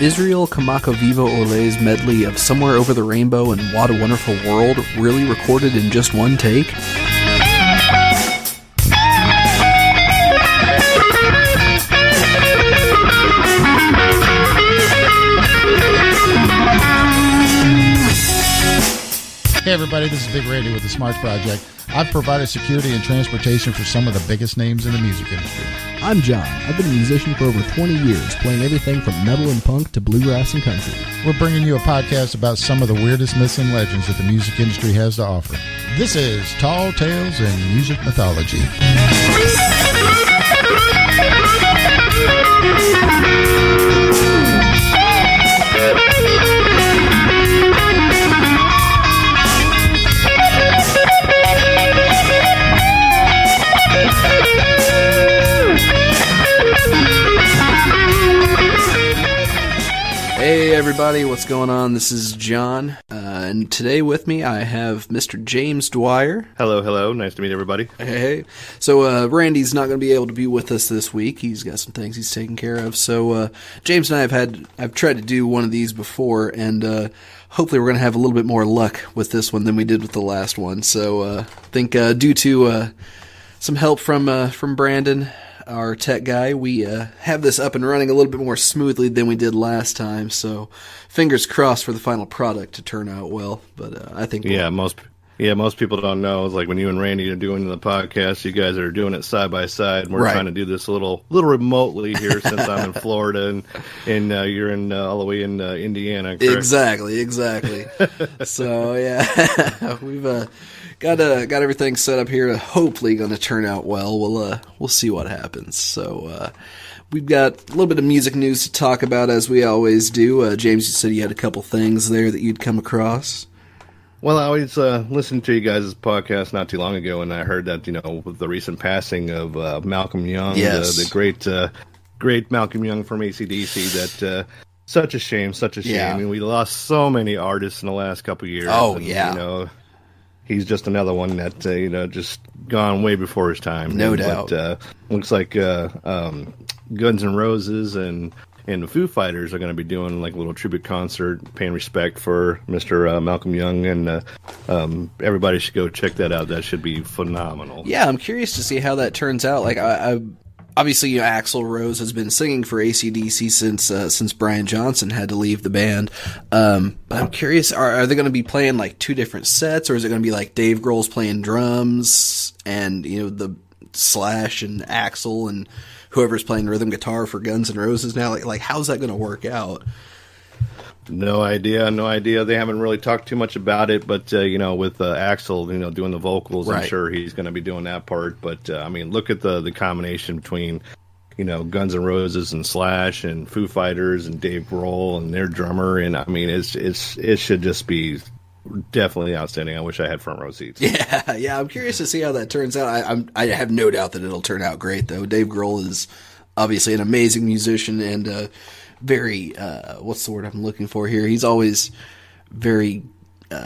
Israel Kamakawiwo'ole's medley of Somewhere Over the Rainbow and What a Wonderful World really recorded in just one take? Hey everybody, this is Big Randy with the Smarts Project. I've provided security and transportation for some of the biggest names in the music industry. I'm John. I've been a musician for over 20 years, playing everything from metal and punk to bluegrass and country. We're bringing you a podcast about some of the weirdest myths and legends that the music industry has to offer. This is Tall Tales and Music Mythology. Hey everybody, what's going on? This is John, and today with me I have Mr. James Dwyer. Hello. Nice to meet everybody. Hey. So Randy's not going to be able to be with us this week. He's got some things he's taking care of. So James and I I've tried to do one of these before, and hopefully we're going to have a little bit more luck with this one than we did with the last one. So I think due to some help from Brandon, our tech guy, we have this up and running a little bit more smoothly than we did last time, so fingers crossed for the final product to turn out well. But I think most people don't know. It's like when you and Randy are doing the podcast, you guys are doing it side by side, and we're trying to do this a little remotely here since I'm in Florida and you're in all the way in Indiana. Correct? Exactly. So yeah, we've got everything set up here. Hopefully, going to turn out well. We'll see what happens. So we've got a little bit of music news to talk about, as we always do. James, you said you had a couple things there that you'd come across. Well, I always listened to you guys' podcast not too long ago, and I heard that with the recent passing of Malcolm Young, yes, the great Malcolm Young from AC/DC. That such a shame. Yeah. I mean, we lost so many artists in the last couple of years. Oh, and, yeah. He's just another one that, just gone way before his time. No doubt. But looks like Guns N' Roses and the Foo Fighters are going to be doing like a little tribute concert, paying respect for Mr. Malcolm Young, and everybody should go check that out. That should be phenomenal. Yeah, I'm curious to see how that turns out. Like, I obviously, Axl Rose has been singing for AC/DC since Brian Johnson had to leave the band. But I'm curious, are they going to be playing like two different sets, or is it going to be like Dave Grohl's playing drums and the Slash and Axl and whoever's playing rhythm guitar for Guns N' Roses now? Like how's that going to work out? No idea. They haven't really talked too much about it, but with Axl, doing the vocals, right, I'm sure he's going to be doing that part. But I mean, look at the combination between Guns N' Roses and Slash and Foo Fighters and Dave Grohl and their drummer, and I mean it should just be definitely outstanding. I wish I had front row seats. Yeah. I'm curious to see how that turns out. I have no doubt that it'll turn out great, though. Dave Grohl is obviously an amazing musician and very, what's the word I'm looking for here? He's always very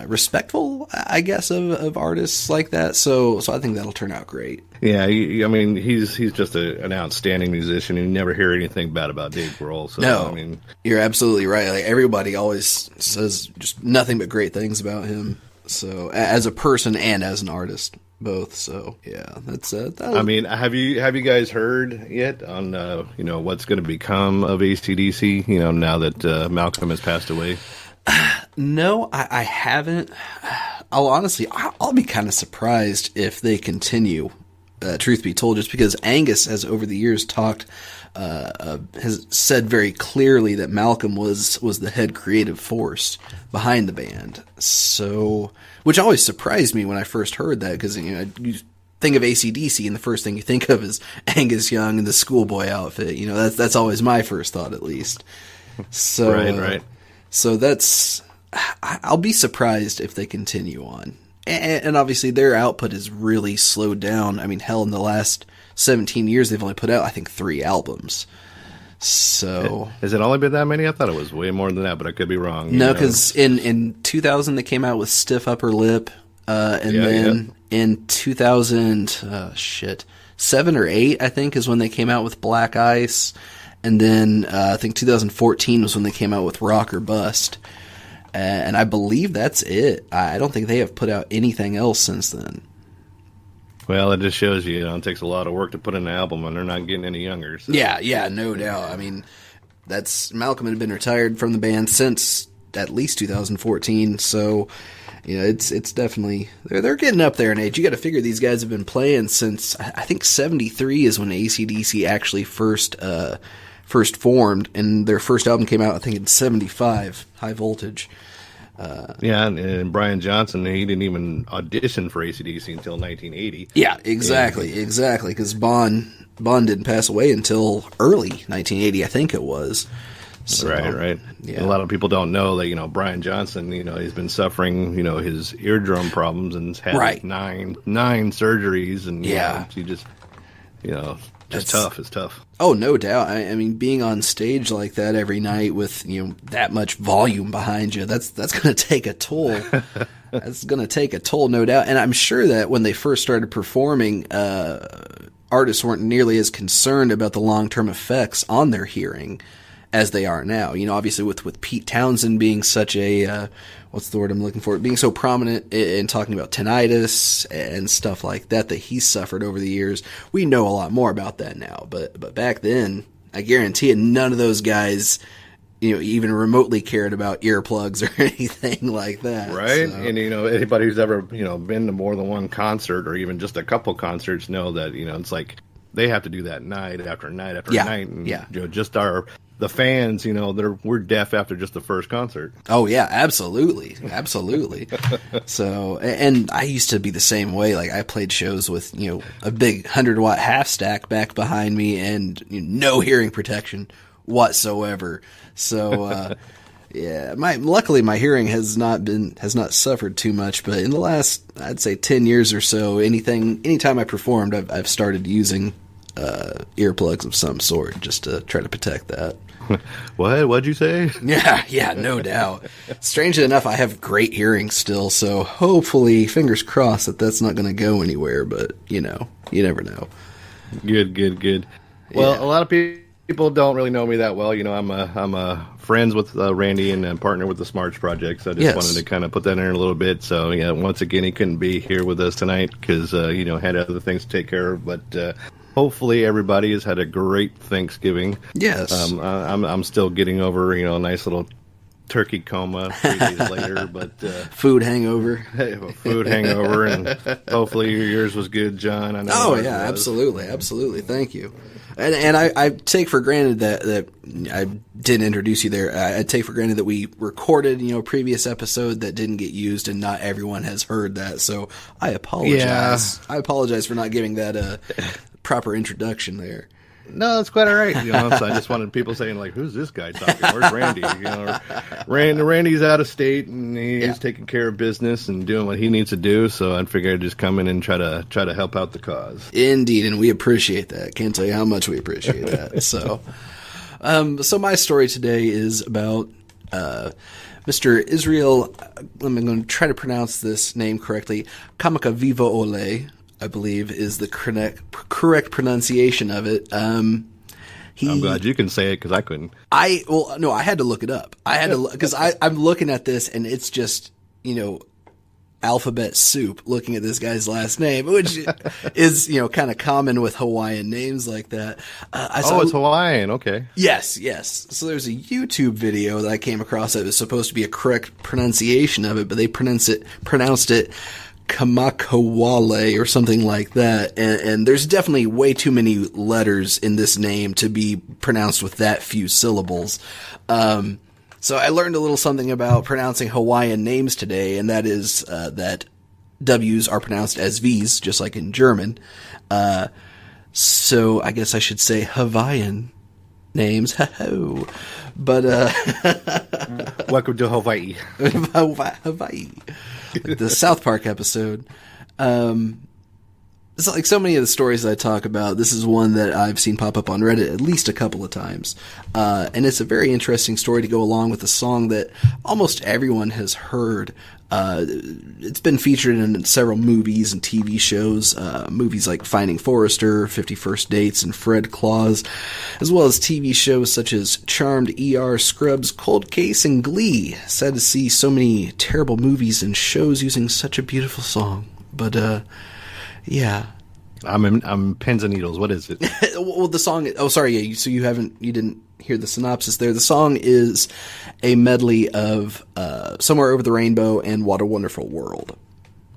respectful, I guess, of artists like that. So I think that'll turn out great. Yeah, I mean, he's just an outstanding musician. You never hear anything bad about Dave Grohl. So, no, I mean, you're absolutely right. Like, everybody always says just nothing but great things about him. So as a person and as an artist, both. So yeah, that's it. I mean, have you guys heard yet on what's going to become of AC/DC? Now that Malcolm has passed away. No, I haven't. I'll be kind of surprised if they continue. Truth be told, just because Angus has over the years has said very clearly that Malcolm was the head creative force behind the band. So, which always surprised me when I first heard that, because you think of AC/DC and the first thing you think of is Angus Young and the schoolboy outfit. That's always my first thought, at least. So right. So I'll be surprised if they continue on. And obviously their output is really slowed down. I mean, hell, in the last 17 years, they've only put out, I think, 3 albums. So has it only been that many? I thought it was way more than that, but I could be wrong. No, because in 2000 they came out with Stiff Upper Lip, then in 2007 or 8, I think, is when they came out with Black Ice. And then I think 2014 was when they came out with Rock or Bust. And I believe that's it. I don't think they have put out anything else since then. Well, it just shows you, it takes a lot of work to put in an album, and they're not getting any younger. So. Yeah, no doubt. I mean, Malcolm had been retired from the band since at least 2014, so it's definitely they're getting up there in age. You got to figure these guys have been playing since I think 73 is when AC/DC actually first formed, and their first album came out I think in 75, High Voltage. And Brian Johnson, he didn't even audition for AC/DC until 1980. Yeah, exactly, because Bon didn't pass away until early 1980, I think it was. So, right. Yeah. A lot of people don't know that, Brian Johnson, he's been suffering, his eardrum problems and had nine surgeries, and he just, it's tough. It's tough. Oh, no doubt. I mean, being on stage like that every night with, that much volume behind you, that's going to take a toll. That's going to take a toll, no doubt. And I'm sure that when they first started performing, artists weren't nearly as concerned about the long-term effects on their hearing as they are now. Obviously with Pete Townsend being such a, what's the word I'm looking for? Being so prominent in talking about tinnitus and stuff like that he suffered over the years. We know a lot more about that now. But back then, I guarantee you, none of those guys, even remotely cared about earplugs or anything like that. Right. So. And, anybody who's ever, been to more than one concert or even just a couple concerts know that, it's like they have to do that night after night after night. And, just the fans, we're deaf after just the first concert. Oh yeah, absolutely. So, and I used to be the same way. Like I played shows with, a big 100-watt half stack back behind me and no hearing protection whatsoever. So, luckily my hearing has not suffered too much, but in the last, I'd say 10 years or so, anytime I performed, I've started using earplugs of some sort just to try to protect that. What'd you say? Yeah, no doubt. Strangely enough, I have great hearing still, so hopefully, fingers crossed that's not going to go anywhere, but, you never know. Good. Well, a lot of people don't really know me that well. I'm friends with Randy and partner with the Smarts Project, so I just wanted to kind of put that in a little bit. So, once again, he couldn't be here with us tonight because, had other things to take care of, but... hopefully everybody has had a great Thanksgiving. Yes. I'm still getting over, a nice little turkey coma 3 days later, but food hangover. And hopefully yours was good, John. I know. Oh yeah, absolutely. Thank you. And I take for granted that I didn't introduce you there. I take for granted that we recorded, a previous episode that didn't get used, and not everyone has heard that. So I apologize. Yeah. I apologize for not giving that proper introduction there. No, that's quite all right. So I just wanted people saying, like, who's this guy talking? Where's Randy? Randy's out of state and he's taking care of business and doing what he needs to do. So I figured I'd just come in and try to help out the cause. Indeed, and we appreciate that. Can't tell you how much we appreciate that. So my story today is about Mr. Israel. I'm going to try to pronounce this name correctly. Kamakawiwo'ole, I believe, is the correct pronunciation of it. I'm glad you can say it because I couldn't. I had to look it up. Because I'm looking at this and it's just, alphabet soup looking at this guy's last name, which is, kind of common with Hawaiian names like that. It's Hawaiian. Okay. Yes. So there's a YouTube video that I came across that was supposed to be a correct pronunciation of it, but they pronounced it Kamakawiwo'ole or something like that, and there's definitely way too many letters in this name to be pronounced with that few syllables. So I learned a little something about pronouncing Hawaiian names today, and that is that W's are pronounced as V's, just like in German. So I guess I should say Hawaiian names. Ho-ho. But welcome to Hawaii. Hawaii. Like the South Park episode. It's like so many of the stories that I talk about, this is one that I've seen pop up on Reddit at least a couple of times. And it's a very interesting story to go along with a song that almost everyone has heard. It's been featured in several movies and TV shows, movies like Finding Forrester, 50 First Dates, and Fred Claus, as well as TV shows such as Charmed, ER, Scrubs, Cold Case, and Glee. Sad to see so many terrible movies and shows using such a beautiful song. But, yeah. I'm pins and needles. What is it? Well, the song. Oh, sorry. Yeah. So you didn't hear the synopsis there. The song is a medley of "Somewhere Over the Rainbow" and "What a Wonderful World."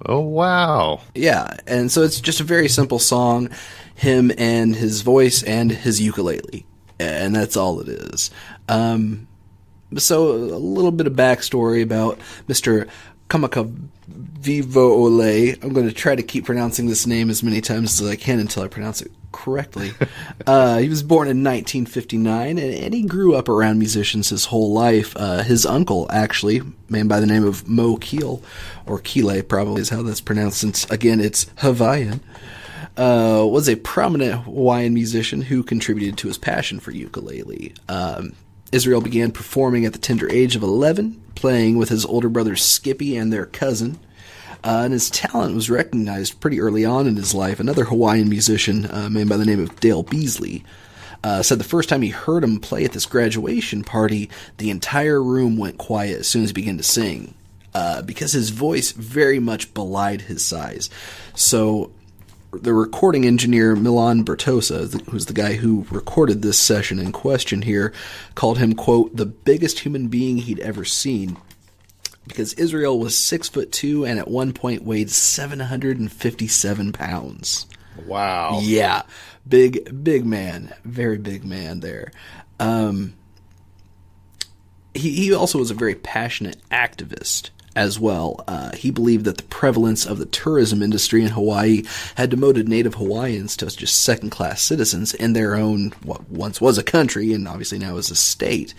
Oh wow. Yeah, and so it's just a very simple song. Him and his voice and his ukulele, and that's all it is. So a little bit of backstory about Mr. Kamakawiwo'ole. I'm going to try to keep pronouncing this name as many times as I can until I pronounce it correctly. He was born in 1959, and he grew up around musicians his whole life. His uncle, actually, a man by the name of Mo Keel, or Kile probably is how that's pronounced, since, again, it's Hawaiian, was a prominent Hawaiian musician who contributed to his passion for ukulele. Israel began performing at the tender age of 11, playing with his older brother Skippy and their cousin. And his talent was recognized pretty early on in his life. Another Hawaiian musician, a man by the name of Dale Beasley, said the first time he heard him play at this graduation party, the entire room went quiet as soon as he began to sing, because his voice very much belied his size. So the recording engineer Milan Bertosa, who's the guy who recorded this session in question here, called him, quote, the biggest human being he'd ever seen, because Israel was 6'2" and at one point weighed 757 pounds. Wow. Yeah. Big man. Very big man there. He also was a very passionate activist as well. He believed that the prevalence of the tourism industry in Hawaii had demoted native Hawaiians to just second-class citizens in their own, what once was a country and obviously now is a state.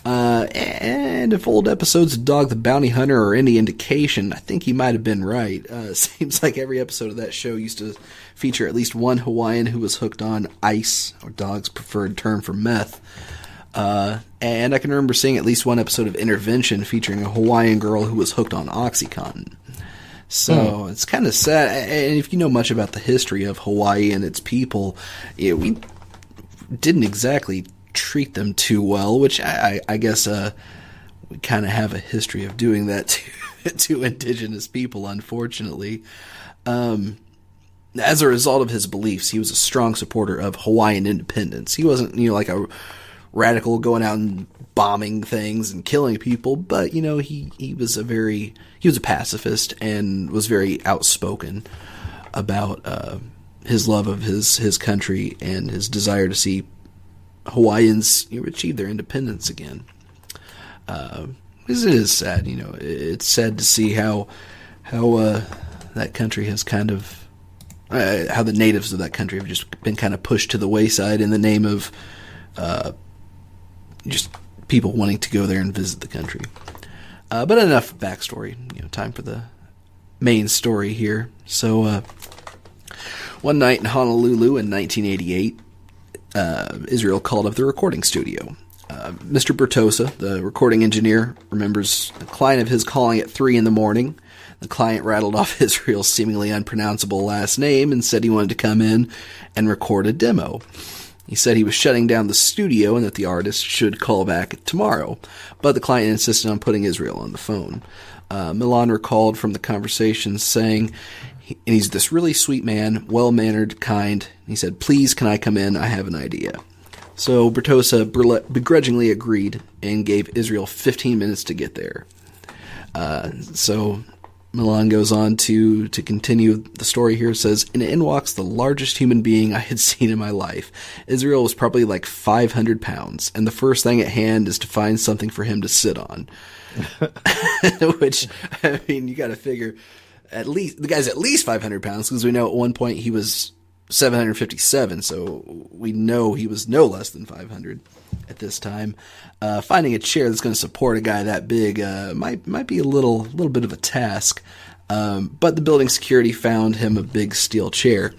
And if old episodes of Dog the Bounty Hunter are any indication, I think he might have been right. Seems like every episode of that show used to feature at least one Hawaiian who was hooked on ice, or dog's preferred term for meth. And I can remember seeing at least one episode of Intervention featuring a Hawaiian girl who was hooked on OxyContin. So it's kind of sad. And if you know much about the history of Hawaii and its people, we didn't exactly treat them too well, which I guess we kind of have a history of doing that to indigenous people, unfortunately. As a result of his beliefs, he was a strong supporter of Hawaiian independence. He wasn't, like a radical going out and bombing things and killing people, but he was a pacifist and was very outspoken about his love of his country and his desire to see Hawaiians achieve their independence again. Because it is sad, it's sad to see how that country has kind of how the natives of that country have just been kind of pushed to the wayside in the name of just people wanting to go there and visit the country. But enough backstory. Time for the main story here. So, one night in Honolulu in 1988, Israel called up the recording studio. Mr. Bertosa, the recording engineer, remembers a client of his calling at 3 a.m. The client rattled off Israel's seemingly unpronounceable last name and said he wanted to come in and record a demo. He said he was shutting down the studio and that the artist should call back tomorrow, but the client insisted on putting Israel on the phone. Milan recalled from the conversation saying, and he's this really sweet man, well-mannered, kind. He said, "Please, can I come in? I have an idea." So Bertosa begrudgingly agreed and gave Israel 15 minutes to get there. So Milan goes on to continue the story here. It says, in walks the largest human being I had seen in my life. Israel was probably like 500 pounds, and the first thing at hand is to find something for him to sit on. Which, I mean, you got to figure, at least the guy's at least 500 pounds, because we know at one point he was 757, so we know he was no less than 500 at this time. Finding a chair that's going to support a guy that big might be a little bit of a task. But the building security found him a big steel chair.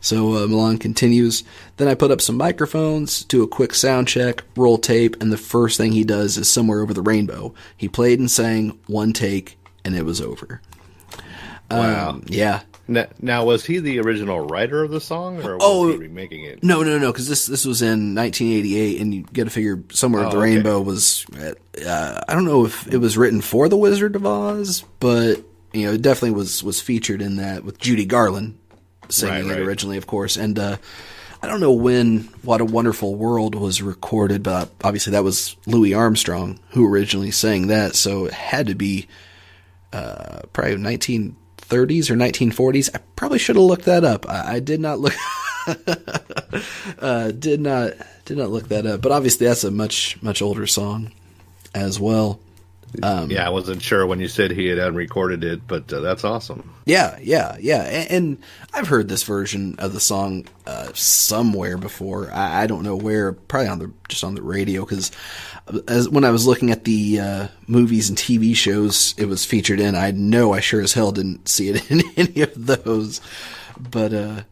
So Milan continues, then I put up some microphones, do a quick sound check, roll tape, and the first thing he does is Somewhere Over the Rainbow. He played and sang, one take, and it was over. Wow. Yeah. Now, was he the original writer of the song, or was he remaking it? No, because this was in 1988, and you got to figure Somewhere Over the Rainbow was, I don't know if it was written for The Wizard of Oz, but it definitely was featured in that with Judy Garland singing it originally, of course. And I don't know when What a Wonderful World was recorded, but obviously that was Louis Armstrong who originally sang that, so it had to be probably 1930s or 1940s. I probably should have looked that up. I did not look did not look that up, but obviously that's a much older song as well. I wasn't sure when you said he had unrecorded it, but that's awesome. Yeah. And I've heard this version of the song somewhere before. I don't know where, probably just on the radio, because when I was looking at the movies and TV shows it was featured in, I know I sure as hell didn't see it in any of those. But well,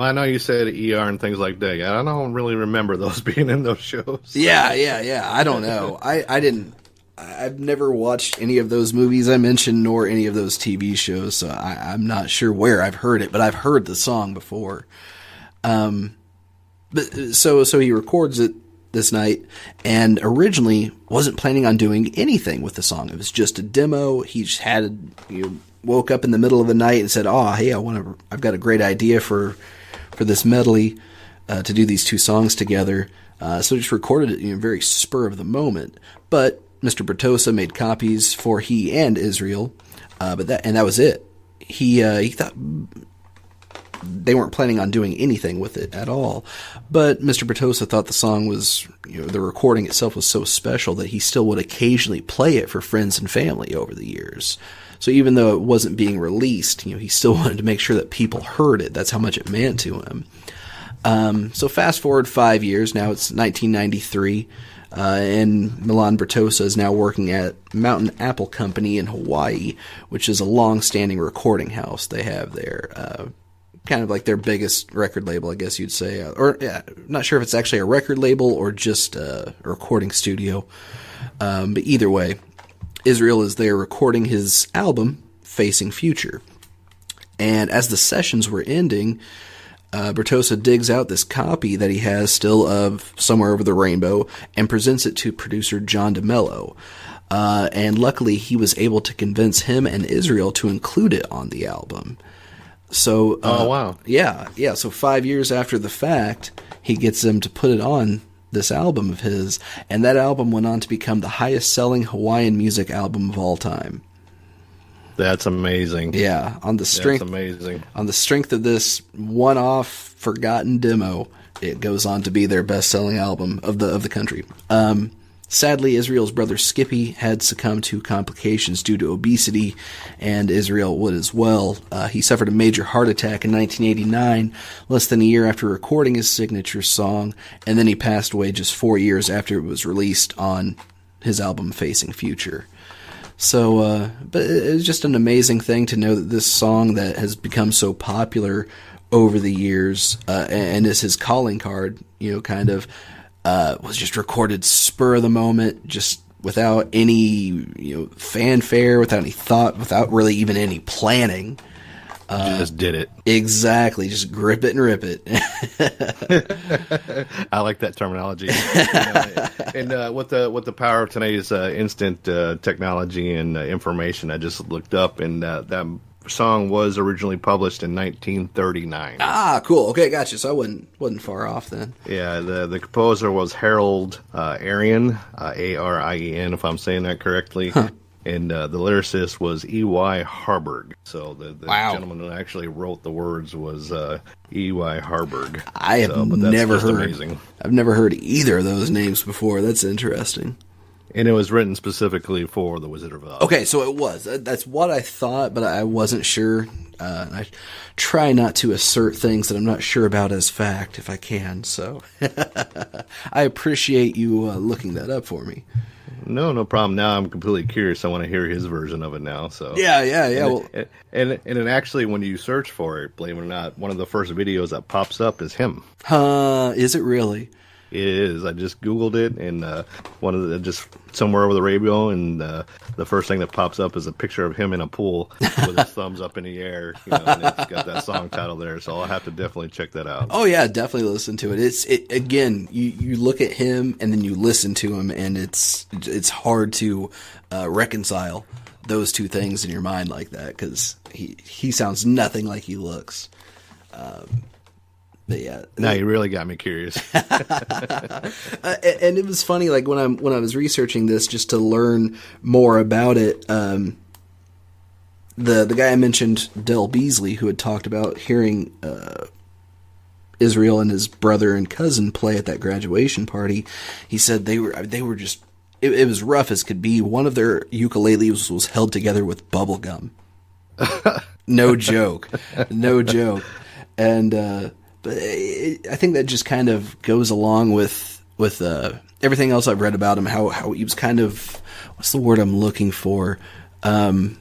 I know you said ER and things like that. I don't really remember those being in those shows. Yeah. I don't know. I've never watched any of those movies I mentioned, nor any of those TV shows, so I'm not sure where I've heard it, but I've heard the song before. But so he records it this night, and originally wasn't planning on doing anything with the song. It was just a demo. He just woke up in the middle of the night and said, "Oh, hey, I've got a great idea for this medley to do these two songs together." So just recorded it, very spur of the moment, but Mr. Bertosa made copies for he and Israel, but that was it. He thought they weren't planning on doing anything with it at all. But Mr. Bertosa thought the song was, the recording itself was so special that he still would occasionally play it for friends and family over the years. So even though it wasn't being released, he still wanted to make sure that people heard it. That's how much it meant to him. So fast forward 5 years, now it's 1993. And Milan Bertosa is now working at Mountain Apple Company in Hawaii, which is a long-standing recording house they have there. Kind of like their biggest record label, I guess you'd say. Not sure if it's actually a record label or just a recording studio. But either way, Israel is there recording his album, Facing Future. And as the sessions were ending, Bertosa digs out this copy that he has still of Somewhere Over the Rainbow and presents it to producer John DeMello. And luckily, he was able to convince him and Israel to include it on the album. So, oh, wow. Yeah. So 5 years after the fact, he gets them to put it on this album of his. And that album went on to become the highest-selling Hawaiian music album of all time. That's amazing. Yeah, on the strength of this one-off forgotten demo, it goes on to be their best-selling album of the country. Sadly, Israel's brother Skippy had succumbed to complications due to obesity, and Israel would as well. He suffered a major heart attack in 1989, less than a year after recording his signature song, and then he passed away just 4 years after it was released on his album Facing Future. So, but it's just an amazing thing to know that this song that has become so popular over the years, and is his calling card, kind of, was just recorded spur of the moment, just without any, fanfare, without any thought, without really even any planning. Just did it. Exactly. Just grip it and rip it. I like that terminology. And with the power of today's instant technology and information, I just looked up, and that song was originally published in 1939. Ah, cool. Okay, gotcha. So I wasn't far off then. Yeah, the composer was Harold Arien, Arien, if I'm saying that correctly. Huh. And the lyricist was E.Y. Harburg. So the gentleman who actually wrote the words was E.Y. Harburg. I have I've never heard either of those names before. That's interesting. And it was written specifically for The Wizard of Oz. Okay, so it was. That's what I thought, but I wasn't sure. I try not to assert things that I'm not sure about as fact if I can. So I appreciate you looking that up for me. No problem. Now I'm completely curious. I want to hear his version of it now. So Yeah. And it actually, when you search for it, believe it or not, one of the first videos that pops up is him. Is it really? It is. I just Googled it, and one of the just somewhere over the radio, and the first thing that pops up is a picture of him in a pool with his thumbs up in the air. And it's got that song title there, so I'll have to definitely check that out. Oh yeah, definitely listen to it. Again, you look at him and then you listen to him, and it's hard to reconcile those two things in your mind like that, because he sounds nothing like he looks. But yeah, now you really got me curious. And it was funny, like when I was researching this just to learn more about it. The guy I mentioned, Del Beasley, who had talked about hearing Israel and his brother and cousin play at that graduation party, he said they were just it was rough as could be. One of their ukuleles was held together with bubble gum. No joke, no joke, and. But I think that just kind of goes along with everything else I've read about him. How he was kind of, what's the word I'm looking for? Not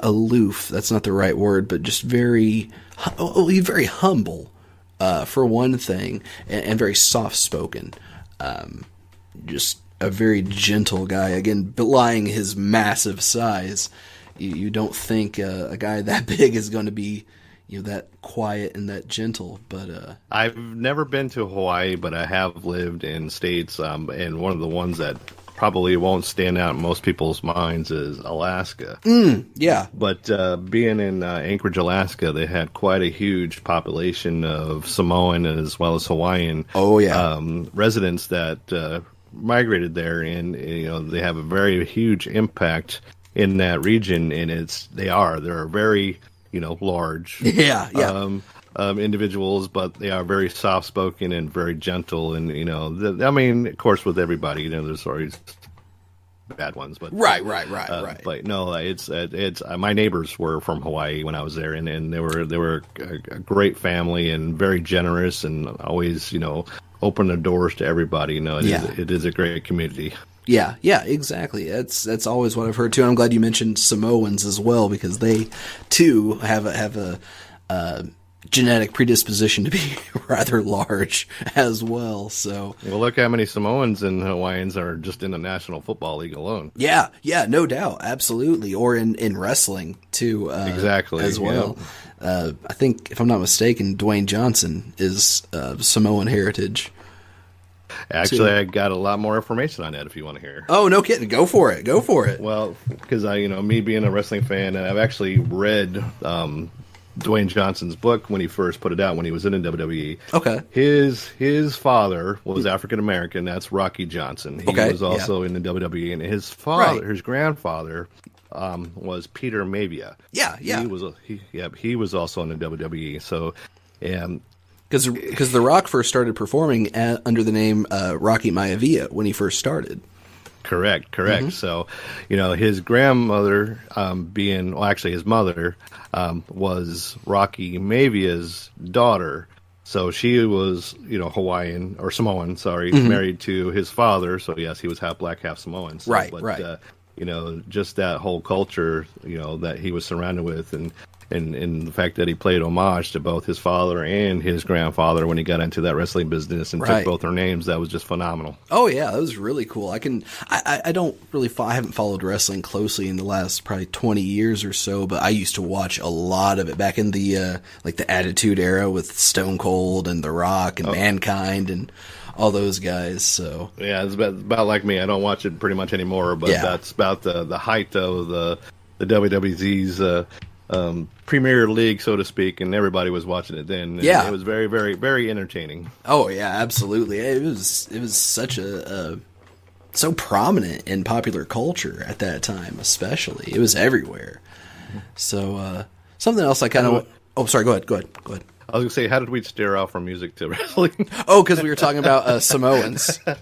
aloof. That's not the right word. But just very humble, for one thing, and very soft spoken. Just a very gentle guy. Again, belying his massive size, you don't think a guy that big is going to be, that quiet and that gentle. But I've never been to Hawaii, but I have lived in states, and one of the ones that probably won't stand out in most people's minds is Alaska. Yeah. But being in Anchorage, Alaska, they had quite a huge population of Samoan as well as Hawaiian residents that migrated there, and they have a very huge impact in that region, and they're very large individuals, but they are very soft spoken and very gentle, and of course with everybody, there's always bad ones, but right. But no, it's my neighbors were from Hawaii when I was there, and they were a great family and very generous, and always open their doors to everybody. It is a great community. Yeah, exactly. That's always what I've heard too. And I'm glad you mentioned Samoans as well, because they too have a genetic predisposition to be rather large as well. So, well, look how many Samoans and Hawaiians are just in the National Football League alone. Yeah, no doubt, absolutely. Or in wrestling too, exactly as well. Yeah. I think, if I'm not mistaken, Dwayne Johnson is Samoan heritage. Actually, I got a lot more information on that if you want to hear. Oh, no kidding. Go for it. Well, because me being a wrestling fan, and I've actually read Dwayne Johnson's book when he first put it out when he was in the WWE. Okay. His father was African American. That's Rocky Johnson. He was also in the WWE, and his grandfather was Peter Maivia. Yeah. He was also in the WWE. So, Because The Rock first started performing under the name Rocky Maivia when he first started. Correct. Mm-hmm. So, his grandmother, his mother, was Rocky Maivia's daughter. So she was, Hawaiian or Samoan, married to his father. So yes, he was half black, half Samoan. So, right. Just that whole culture, that he was surrounded with, and the fact that he played homage to both his father and his grandfather when he got into that wrestling business and took both their names, that was just phenomenal. Oh yeah, that was really cool. I haven't followed wrestling closely in the last probably 20 years or so, but I used to watch a lot of it back in the the Attitude Era with Stone Cold and The Rock and Mankind and all those guys. So yeah, it's about like me. I don't watch it pretty much anymore, but that's about the height of the WWE's Premier League, so to speak, and everybody was watching it then. And it was very, very, very entertaining. Oh yeah, absolutely. It was such so prominent in popular culture at that time, especially. It was everywhere. So something else I kind of. Oh, sorry. Go ahead. I was going to say, how did we steer off from music to wrestling? Oh, because we were talking about Samoans. I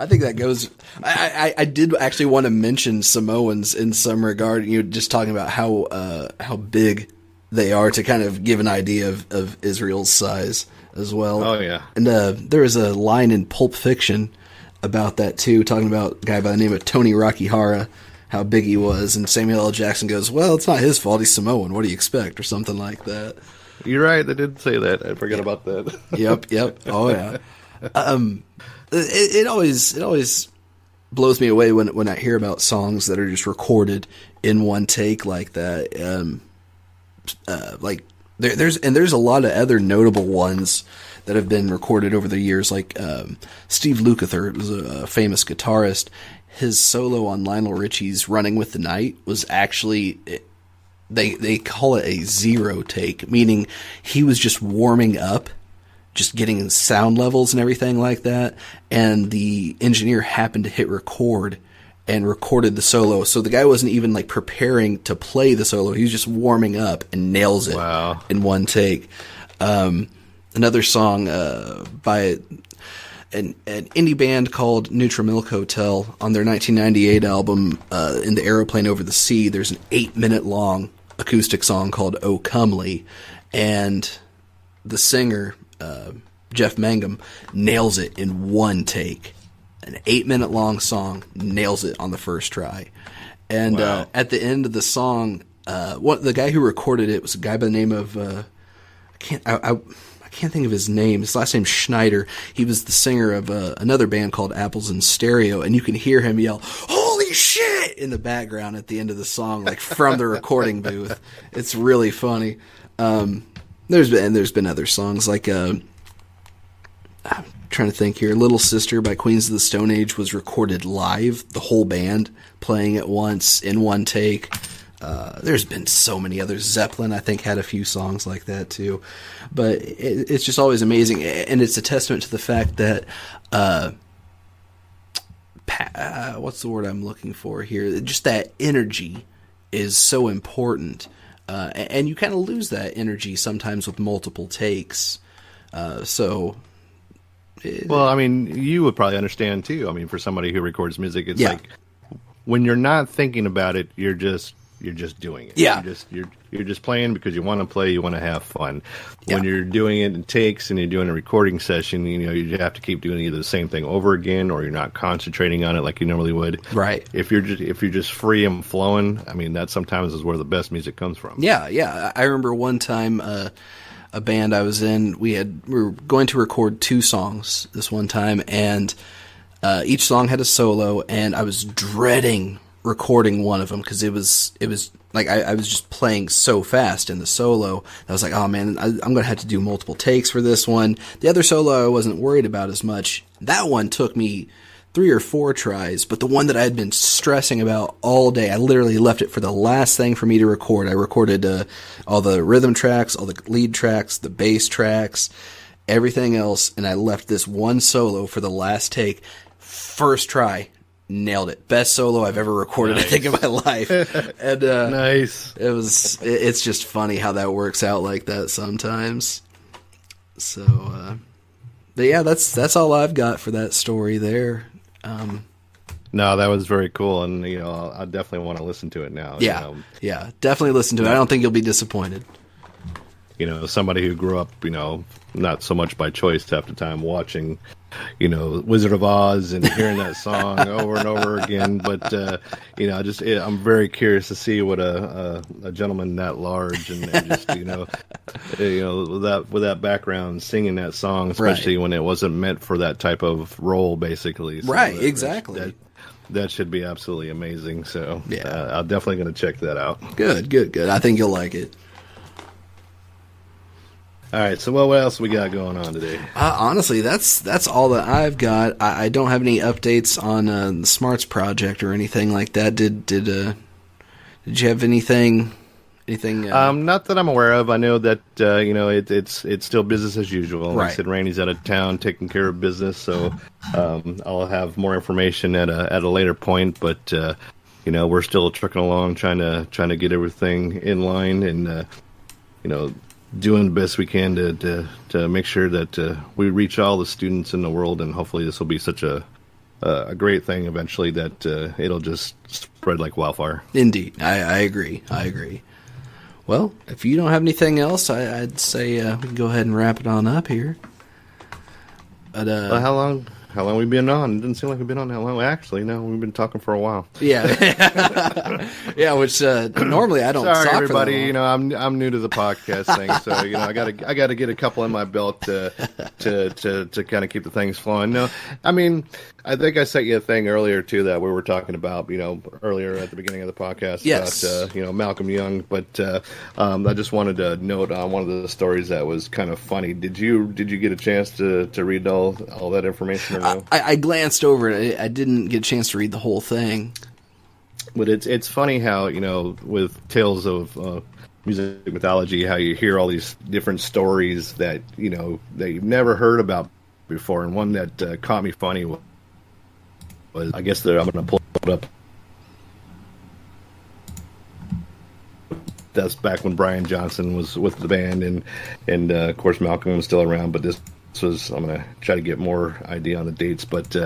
think that goes. I did actually want to mention Samoans in some regard. Just talking about how big they are to kind of give an idea of Israel's size as well. Oh yeah. And there was a line in Pulp Fiction about that too, talking about a guy by the name of Tony Rakihara, how big he was, and Samuel L. Jackson goes, "Well, it's not his fault. He's Samoan. What do you expect?" or something like that. You're right. They did say that. I forgot about that. Yep. Oh yeah. It always blows me away when I hear about songs that are just recorded in one take like that. Like there's a lot of other notable ones that have been recorded over the years. Like Steve Lukather was a famous guitarist. His solo on Lionel Richie's "Running with the Night" was actually, they call it a 0 take, meaning he was just warming up, just getting sound levels and everything like that, and the engineer happened to hit record and recorded the solo. So the guy wasn't even like preparing to play the solo. He was just warming up and nails it in one take. Another song by an indie band called Nutramilk Hotel on their 1998 album In the Aeroplane Over the Sea. There's an 8-minute long acoustic song called "Oh Comely," and the singer Jeff Mangum nails it in one take. An 8-minute long song, nails it on the first try. And at the end of the song, the guy who recorded it was a guy by the name of I can't think of his name. His last name's Schneider. He was the singer of another band called Apples in Stereo, and you can hear him yell, "Holy shit!" in the background at the end of the song, like from the recording booth. It's really funny. There's been other songs like I'm trying to think here. "Little Sister" by Queens of the Stone Age was recorded live, the whole band playing at once in one take. There's been so many others. Zeppelin, I think, had a few songs like that too. But it's just always amazing, and it's a testament to the fact that what's the word I'm looking for here? Just that energy is so important, and you kind of lose that energy sometimes with multiple takes. Well, I mean, you would probably understand too. I mean, for somebody who records music, it's like when you're not thinking about it, you're just doing it. Yeah. You're just playing because you want to play, you want to have fun. When you're doing it in takes and you're doing a recording session, you have to keep doing either the same thing over again, or you're not concentrating on it like you normally would. Right. If you're just free and flowing, I mean, that sometimes is where the best music comes from. Yeah. I remember one time a band I was in, we were going to record 2 songs this one time, and each song had a solo, and I was dreading recording one of them because it was like I was just playing so fast in the solo. I was like, oh man, I'm gonna have to do multiple takes for this one. The other solo I wasn't worried about as much. That one took me 3 or 4 tries, but the one that I had been stressing about all day, I literally left it for the last thing for me to record. I recorded all the rhythm tracks, all the lead tracks, the bass tracks, everything else, and I left this one solo for the last take. First try, nailed it. Best solo I've ever recorded, I think, in my life. And nice. It's just funny how that works out like that sometimes. So, but yeah, that's all I've got for that story there. No, that was very cool, and I definitely want to listen to it now. Yeah, definitely listen to it. I don't think you'll be disappointed. Somebody who grew up, not so much by choice half the time, watching, Wizard of Oz and hearing that song over and over again. But I'm very curious to see what a gentleman that large and just with that background singing that song, especially when it wasn't meant for that type of role, basically. So right, exactly. That should be absolutely amazing. So I'm definitely going to check that out. Good. I think you'll like it. All right, so what else we got going on today? Honestly, that's all that I've got. I don't have any updates on the Smarts project or anything like that. Did you have anything? Not that I'm aware of. I know that it's still business as usual. Right. Like I said, Randy's out of town taking care of business, so I'll have more information at a later point. But we're still trucking along, trying to get everything in line, and doing the best we can to make sure that we reach all the students in the world, and hopefully this will be such a great thing eventually that it'll just spread like wildfire. Indeed, I agree. Well, if you don't have anything else, I'd say we can go ahead and wrap it on up here. But how long how long we've been on. It didn't seem like we've been on that long. Actually, no, we've been talking for a while. Yeah. Yeah, which normally I don't Sorry, talk everybody. for that long. I'm new to the podcast thing, so I gotta get a couple in my belt to kind of keep the things flowing. No, I mean, I think I sent you a thing earlier too that we were talking about, earlier at the beginning of the podcast about Malcolm Young, but I just wanted to note on one of the stories that was kind of funny. Did you get a chance to read all that information? Or no? I glanced over it. I didn't get a chance to read the whole thing. But it's funny how, with tales of music mythology, how you hear all these different stories that, that you've never heard about before. And one that caught me funny was I guess I'm going to pull it up. That's back when Brian Johnson was with the band, and of course Malcolm was still around. But this was, I'm going to try to get more idea on the dates, but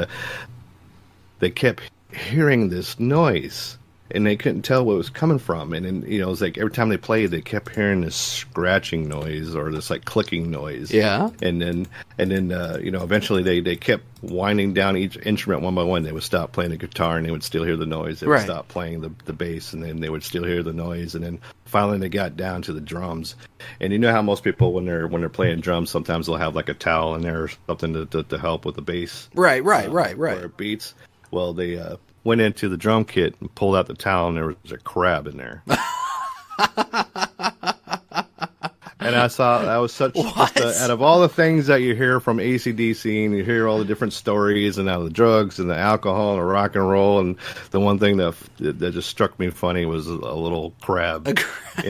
they kept hearing this noise, and they couldn't tell where it was coming from. And then, it was like every time they played, they kept hearing this scratching noise or this like clicking noise. Yeah. And then eventually they kept winding down each instrument one by one. They would stop playing the guitar, and they would still hear the noise. They would stop playing the bass, and then they would still hear the noise. And then finally they got down to the drums. And you know how most people, when they're playing drums, sometimes they'll have like a towel in there or something to help with the bass. Right. Where it beats. Well, they went into the drum kit and pulled out the towel, and there was a crab in there. And I saw that was such out of all the things that you hear from AC/DC, and you hear all the different stories and out of the drugs and the alcohol and the rock and roll, and the one thing that just struck me funny was a little crab in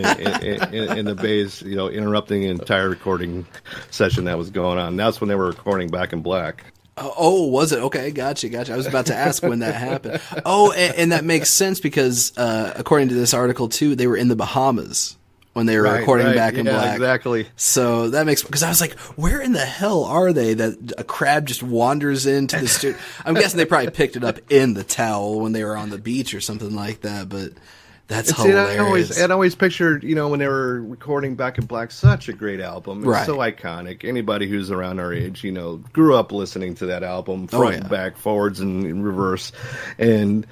the bass, interrupting the entire recording session that was going on. That's when they were recording Back in Black. Oh, was it? Okay, gotcha. I was about to ask when that happened. Oh, and that makes sense because according to this article too, they were in the Bahamas when they were recording Back in Black. Exactly. So that makes, because I was like, where in the hell are they that a crab just wanders into the studio? I'm guessing they probably picked it up in the towel when they were on the beach or something like that, but that's hilarious. I'd always pictured, when they were recording Back in Black, such a great album. It's so iconic. Anybody who's around our age, grew up listening to that album, front, back, forwards, and in reverse. And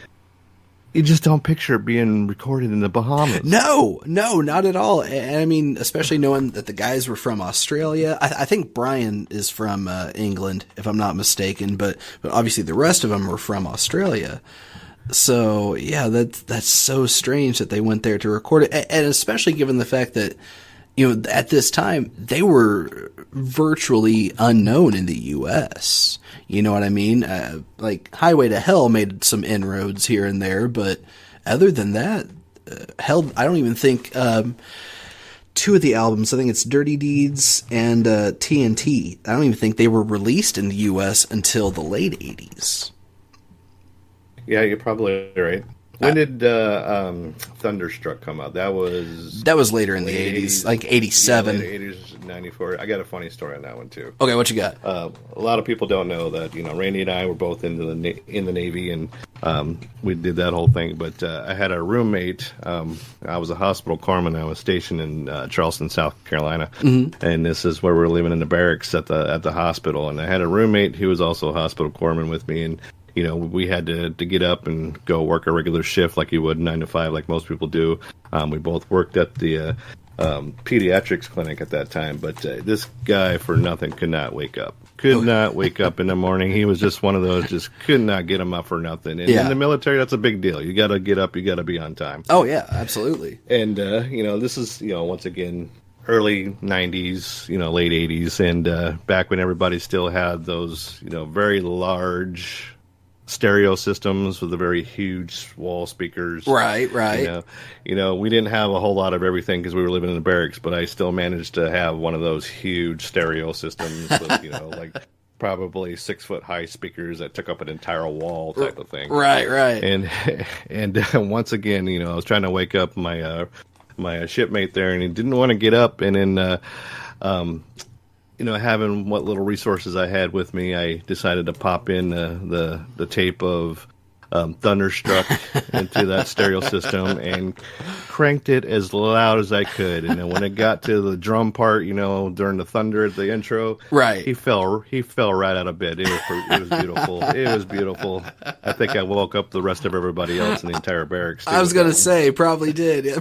you just don't picture it being recorded in the Bahamas. No, not at all. And I mean, especially knowing that the guys were from Australia. I think Brian is from England, if I'm not mistaken, but obviously the rest of them were from Australia. So yeah, that's so strange that they went there to record it, and especially given the fact that at this time they were virtually unknown in the U.S. You know what I mean? Like Highway to Hell made some inroads here and there, but other than that, I don't even think two of the albums. I think it's Dirty Deeds and TNT. I don't even think they were released in the U.S. until the late '80s. Yeah, you're probably right. When did Thunderstruck come out? That was later in the 80s, like 87. Yeah, late 80s, 94. I got a funny story on that one too. Okay, what you got? A lot of people don't know that Randy and I were both in the Navy, and we did that whole thing. But I had a roommate. I was a hospital corpsman. I was stationed in Charleston, South Carolina, and this is where we were living in the barracks at the hospital. And I had a roommate who was also a hospital corpsman with me, and we had to get up and go work a regular shift like you would 9 to 5, like most people do. We both worked at the pediatrics clinic at that time, but this guy for nothing could not wake up. Not wake up in the morning. He was just one of those, just could not get him up for nothing. And in the military, that's a big deal. You got to get up. You got to be on time. Oh, yeah, absolutely. And, this is, once again, early 90s, late 80s, and back when everybody still had those, very large stereo systems with the very huge wall speakers. Right. We didn't have a whole lot of everything because we were living in the barracks, but I still managed to have one of those huge stereo systems with, like probably 6-foot high speakers that took up an entire wall type of thing. Right. And once again, I was trying to wake up my shipmate there, and he didn't want to get up, and then having what little resources I had with me, I decided to pop in the tape of thunderstruck into that stereo system and cranked it as loud as I could. And then when it got to the drum part, during the thunder at the intro, right, he fell right out of bed. It was beautiful. It was beautiful. I think I woke up the rest of everybody else in the entire barracks. I was going to say, probably did. Yeah,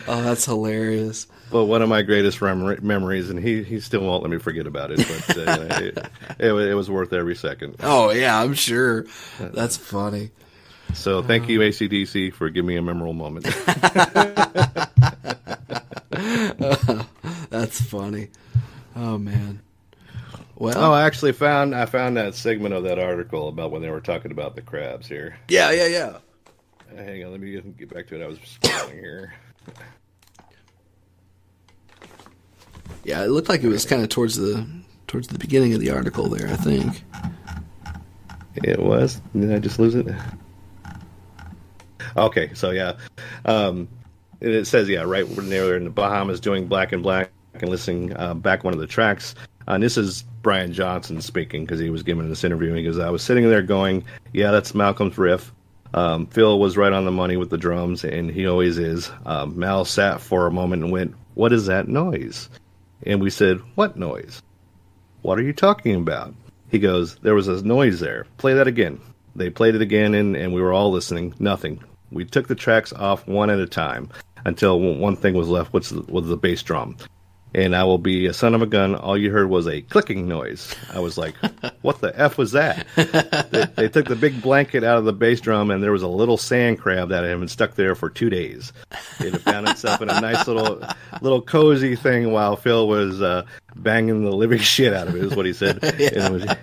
oh, that's hilarious. But one of my greatest memories, and he still won't let me forget about it, but it was worth every second. Oh, yeah, I'm sure. That's funny. So thank you, AC/DC, for giving me a memorable moment. That's funny. Oh, man. Well, I actually found that segment of that article about when they were talking about the crabs here. Yeah. Hang on, let me get back to it. I was scrolling here. Yeah, it looked like it was kind of towards the beginning of the article there, I think. It was? Did I just lose it? Okay, so yeah. It says, right when they were in the Bahamas doing Black and Black and listening back one of the tracks. And this is Brian Johnson speaking because he was giving this interview. And he goes, I was sitting there going, yeah, that's Malcolm's riff. Phil was right on the money with the drums, and he always is. Mal sat for a moment and went, what is that noise? And we said, what noise? What are you talking about? He goes, there was a noise there. Play that again. They played it again, and we were all listening. Nothing. We took the tracks off one at a time until one thing was left, which was the bass drum. And I will be a son of a gun. All you heard was a clicking noise. I was like, what the F was that? They took the big blanket out of the bass drum, and there was a little sand crab that had been stuck there for 2 days. It had found itself in a nice little cozy thing while Phil was banging the living shit out of it, is what he said. And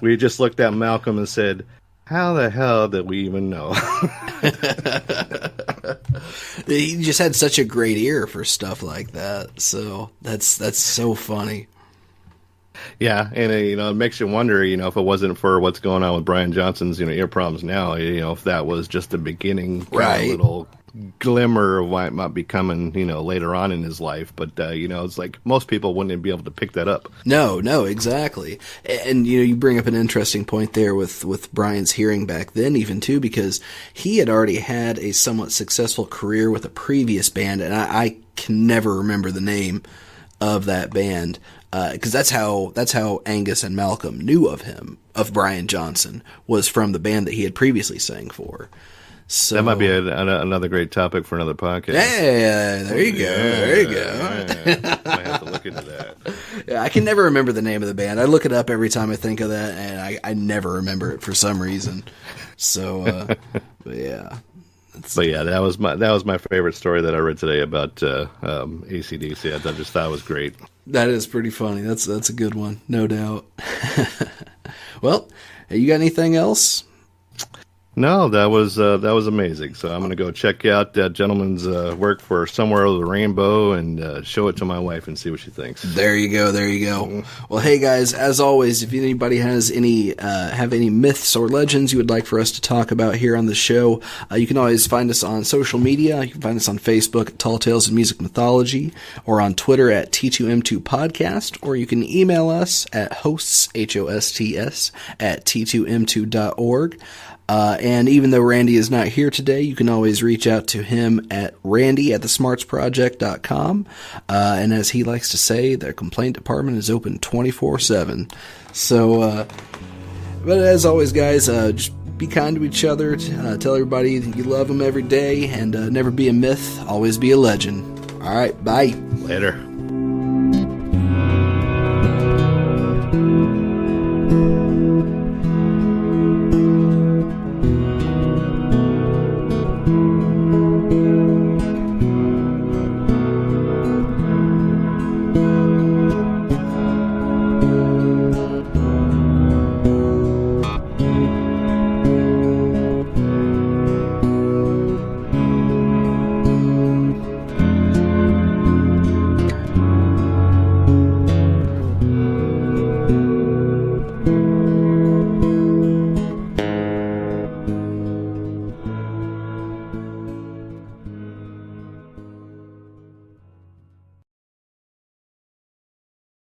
we just looked at Malcolm and said, how the hell did we even know? He just had such a great ear for stuff like that. So that's so funny. Yeah, and it makes you wonder, if it wasn't for what's going on with Brian Johnson's, ear problems now, if that was just the beginning, right, little glimmer of what might be coming, later on in his life. But it's like most people wouldn't be able to pick that up. No, exactly. And you bring up an interesting point there with Brian's hearing back then, even too, because he had already had a somewhat successful career with a previous band, and I can never remember the name of that band. Because that's how Angus and Malcolm knew of Brian Johnson, was from the band that he had previously sang for. So, that might be another great topic for another podcast. Yeah, there you go. There you go. Might have to look into that. Yeah, I can never remember the name of the band. I look it up every time I think of that, and I never remember it for some reason. So, but yeah. But yeah, that was my favorite story that I read today about AC/DC. I just thought it was great. That is pretty funny. That's a good one, no doubt. Well, hey, you got anything else? No, that was amazing. So I'm going to go check out that gentleman's work for Somewhere Over the Rainbow and show it to my wife and see what she thinks. There you go. Mm-hmm. Well, hey guys, as always, if anybody has any myths or legends you would like for us to talk about here on the show, you can always find us on social media. You can find us on Facebook at Tall Tales of Music Mythology, or on Twitter at T2M2 Podcast, or you can email us at hosts, HOSTS, at T2M2.org. And even though Randy is not here today, you can always reach out to him at randy@thesmartsproject.com. And as he likes to say, their complaint department is open 24/7. So, but as always, guys, just be kind to each other. Tell everybody that you love them every day, and never be a myth, always be a legend. All right, bye. Later.